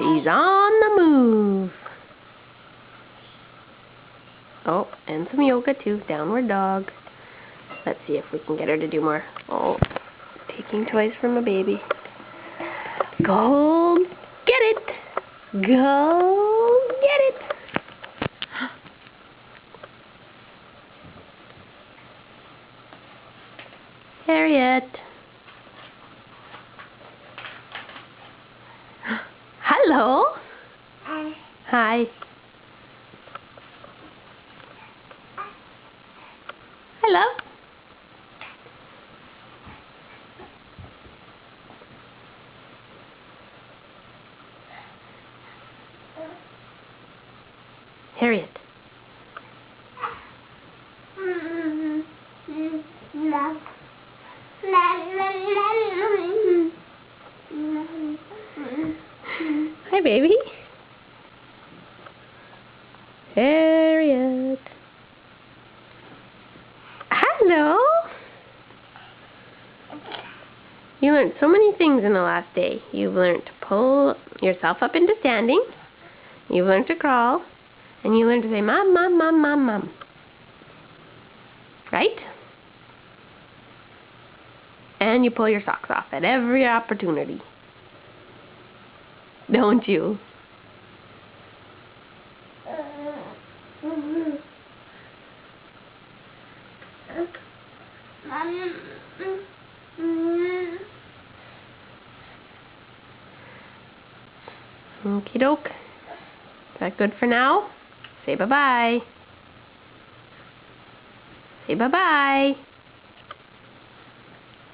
She's on the move. Oh, and some yoga too. Downward dog. Let's see if we can get her to do more. Oh, taking toys from a baby. Go get it. Go get it. Harriet. Hello. Hi. Hello. Harriet. Hi, baby. Harriet. Hello. You learned so many things in the last day. You've learned to pull yourself up into standing. You've learned to crawl. And you learned to say, Mom, Mom, Mom, Mom, Mom. Right? And you pull your socks off at every opportunity. Don't you? Okie doke. Is that good for now? Say bye-bye. Say bye-bye.